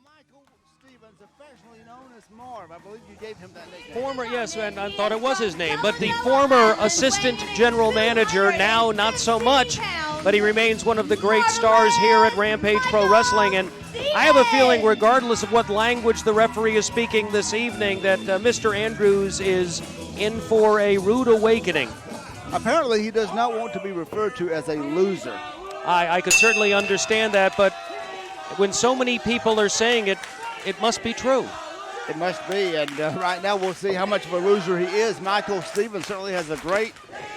Michael Stevens, affectionately known as Marv. I believe you gave him that nickname. Former, yes, and I thought it was his name, but the former assistant general manager, now not so much, but he remains one of the great stars here at Rampage Pro Wrestling. And I have a feeling, regardless of what language the referee is speaking this evening, that Mr. Andrews is in for a rude awakening. Apparently, he does not want to be referred to as a loser. I could certainly understand that, but when so many people are saying it, it must be true. It must be, and right now we'll see how much of a loser he is. Michael Stevens certainly has a great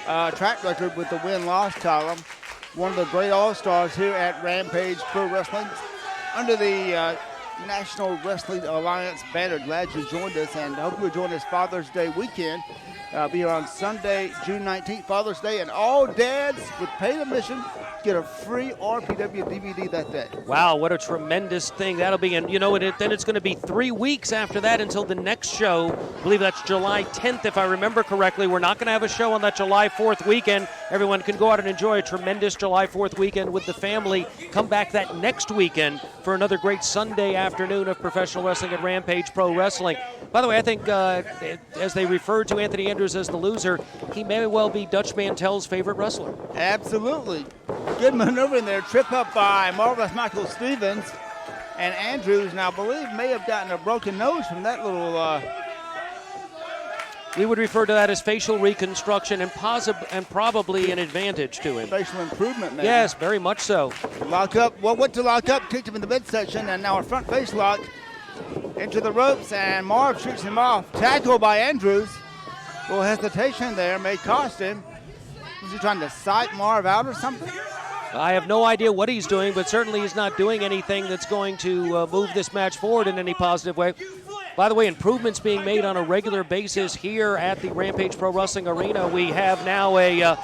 track record with the win-loss column. One of the great all-stars here at Rampage Pro Wrestling under the National Wrestling Alliance banner. Glad you joined us, and hope you'll join us Father's Day weekend. Be here on Sunday, June 19th, Father's Day, and all dads with paid admission get a free RPW DVD that day. Wow, what a tremendous thing that'll be. And, you know, then it's going to be 3 weeks after that until the next show. I believe that's July 10th, if I remember correctly. We're not going to have a show on that July 4th weekend. Everyone can go out and enjoy a tremendous July 4th weekend with the family. Come back that next weekend for another great Sunday afternoon of professional wrestling at Rampage Pro Wrestling. By the way, I think as they refer to Anthony Andrews as the loser, he may well be Dutch Mantel's favorite wrestler. Absolutely. Good maneuver in there. Trip up by marvelous Michael Stevens. And Andrews, now I believe, may have gotten a broken nose from that little... We would refer to that as facial reconstruction and probably an advantage to him. Facial improvement, maybe. Yes, very much so. Lock up. Well, went to lock up, kicked him in the midsection, and now a front face lock into the ropes, and Marv shoots him off. Tackle by Andrews. A little hesitation there may cost him. Was he trying to sight Marv out or something? I have no idea what he's doing, but certainly he's not doing anything that's going to move this match forward in any positive way. By the way, improvements being made on a regular basis here at the Rampage Pro Wrestling Arena. We have now a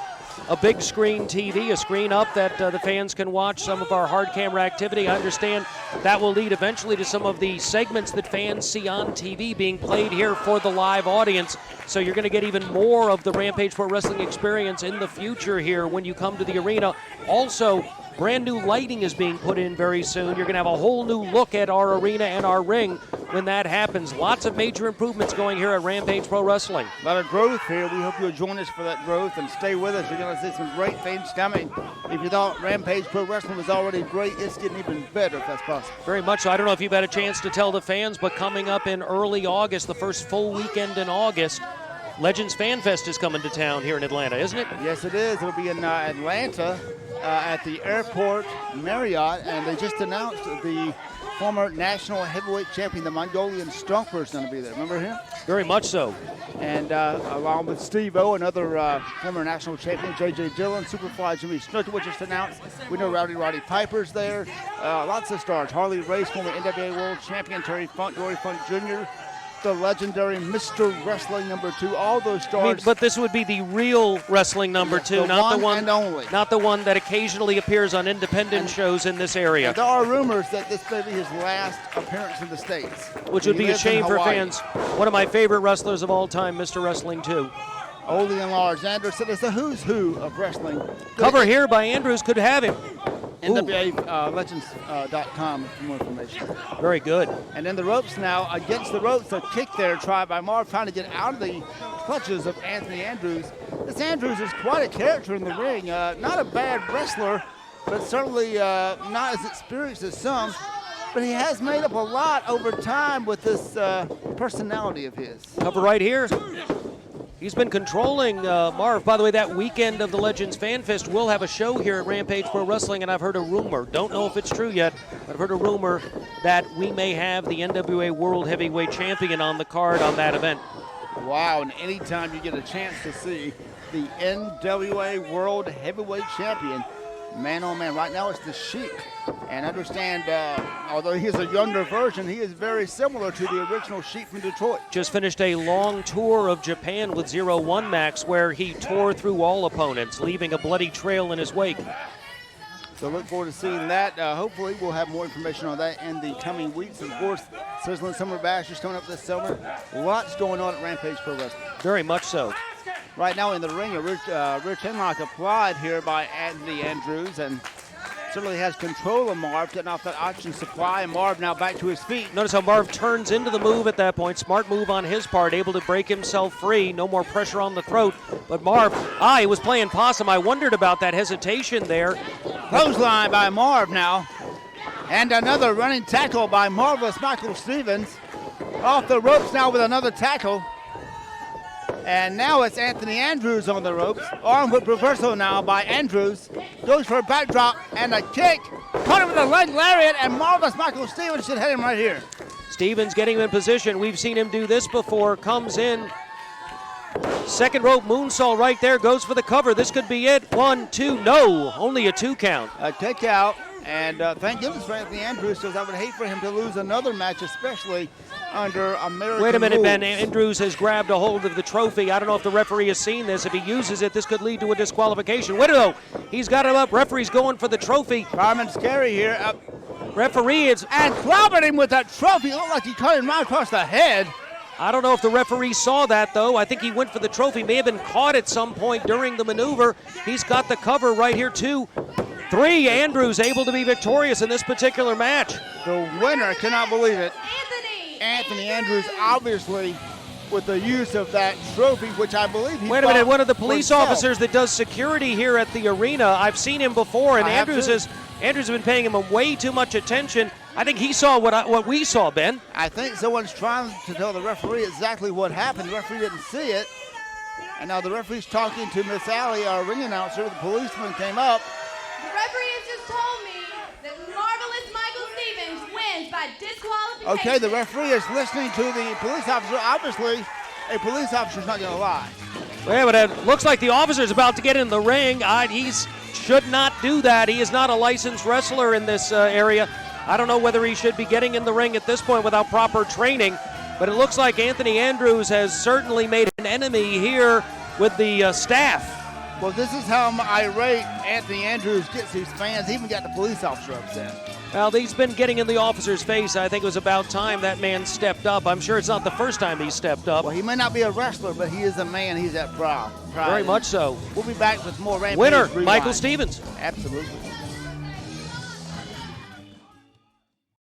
big screen TV, a screen up that the fans can watch some of our hard camera activity. I understand that will lead eventually to some of the segments that fans see on TV being played here for the live audience. So you're going to get even more of the Rampage Pro Wrestling experience in the future here when you come to the arena. Also, brand new lighting is being put in very soon. You're going to have a whole new look at our arena and our ring when that happens. Lots of major improvements going here at Rampage Pro Wrestling. A lot of growth here. We hope you'll join us for that growth and stay with us. You're going to see some great things coming. If you thought Rampage Pro Wrestling was already great, it's getting even better if that's possible. Very much so. I don't know if you've had a chance to tell the fans, but coming up in early August, the first full weekend in August, Legends Fan Fest is coming to town here in Atlanta, isn't it? Yes, it is. It'll be in Atlanta at the Airport Marriott, and they just announced the former national heavyweight champion, the Mongolian Stomper, is going to be there. Remember him? Very much so. And along with Steve-O, another former national champion, J.J. Dillon, Superfly Jimmy Snuka was just announced. We know Roddy Piper's there. Lots of stars. Harley Race, former NWA World Champion, Terry Funk, Dory Funk Jr., the legendary Mr. Wrestling #2, all those stars. I mean, but this would be the real wrestling #2, not the one and only. Not the one that occasionally appears on independent shows in this area. And there are rumors that this may be his last appearance in the States. Which would be a shame for fans. One of my favorite wrestlers of all time, Mr. Wrestling 2. Oldie and Large. Anderson is the who's who of wrestling. Cover here by Andrews could have him. NWA Legends.com for more information. Very good. And then the ropes now, against the ropes, a kick there tried by Marv, trying to get out of the clutches of Anthony Andrews. This Andrews is quite a character in the ring. Not a bad wrestler, but certainly not as experienced as some. But he has made up a lot over time with this personality of his. Cover right here. He's been controlling Marv. By the way, that weekend of the Legends Fan Fest, we'll have a show here at Rampage Pro Wrestling, and I've heard a rumor, don't know if it's true yet, but I've heard a rumor that we may have the NWA World Heavyweight Champion on the card on that event. Wow, and anytime you get a chance to see the NWA World Heavyweight Champion, man oh man, right now it's the Sheik. And understand, although he's a younger version, he is very similar to the original Sheik from Detroit. Just finished a long tour of Japan with 0-1 Max, where he tore through all opponents, leaving a bloody trail in his wake. So look forward to seeing that. Hopefully we'll have more information on that in the coming weeks. Of course, Sizzling Summer Bash is coming up this summer. Lots going on at Rampage Pro Wrestling. Very much so. Right now in the ring, a rear chinlock applied here by Anthony Andrews, and certainly has control of Marv, getting off that oxygen supply, and Marv now back to his feet. Notice how Marv turns into the move at that point. Smart move on his part, able to break himself free. No more pressure on the throat. But Marv, he was playing possum. I wondered about that hesitation there. Clothesline by Marv now. And another running tackle by Marvelous Michael Stevens. Off the ropes now with another tackle. And now it's Anthony Andrews on the ropes. Arm whip reversal now by Andrews. Goes for a backdrop and a kick. Caught him with a leg lariat, and Marvelous Michael Stevens should hit him right here. Stevens getting him in position. We've seen him do this before. Comes in. Second rope moonsault right there. Goes for the cover. This could be it. 1, 2. No. Only a 2 count. A kick out. And thank goodness for Anthony Andrews, because I would hate for him to lose another match, especially under American Wait a minute, rules. Ben. Andrews has grabbed a hold of the trophy. I don't know if the referee has seen this. If he uses it, this could lead to a disqualification. Wait a minute, though. He's got him up. Referee's going for the trophy. Carmen Scary here. Referee is... And clobbered him with that trophy. It looked like he cut him right across the head. I don't know if the referee saw that, though. I think he went for the trophy. May have been caught at some point during the maneuver. He's got the cover right here, too. 3, Andrews able to be victorious in this particular match. The winner, cannot believe it. Anthony Andrews, obviously, with the use of that trophy, which I believe he Wait a minute, one of the police officers that does security here at the arena, I've seen him before, and Andrews has been paying him way too much attention. I think he saw what we saw, Ben. I think someone's trying to tell the referee exactly what happened. The referee didn't see it. And now the referee's talking to Miss Allie, our ring announcer. The policeman came up. The referee has just told me that Marvelous Michael Stevens wins by disqualification. Okay, the referee is listening to the police officer. Obviously, a police officer's not going to lie. Yeah, but it looks like the officer's about to get in the ring. He should not do that. He is not a licensed wrestler in this area. I don't know whether he should be getting in the ring at this point without proper training, but it looks like Anthony Andrews has certainly made an enemy here with the staff. Well, this is how irate Anthony Andrews gets these fans. He even got the police officer upset. Well, he's been getting in the officer's face. I think it was about time that man stepped up. I'm sure it's not the first time he stepped up. Well, he may not be a wrestler, but he is a man. He's that proud. Very much so. We'll be back with more Rampage Winner, Rewind. Michael Stevens. Absolutely.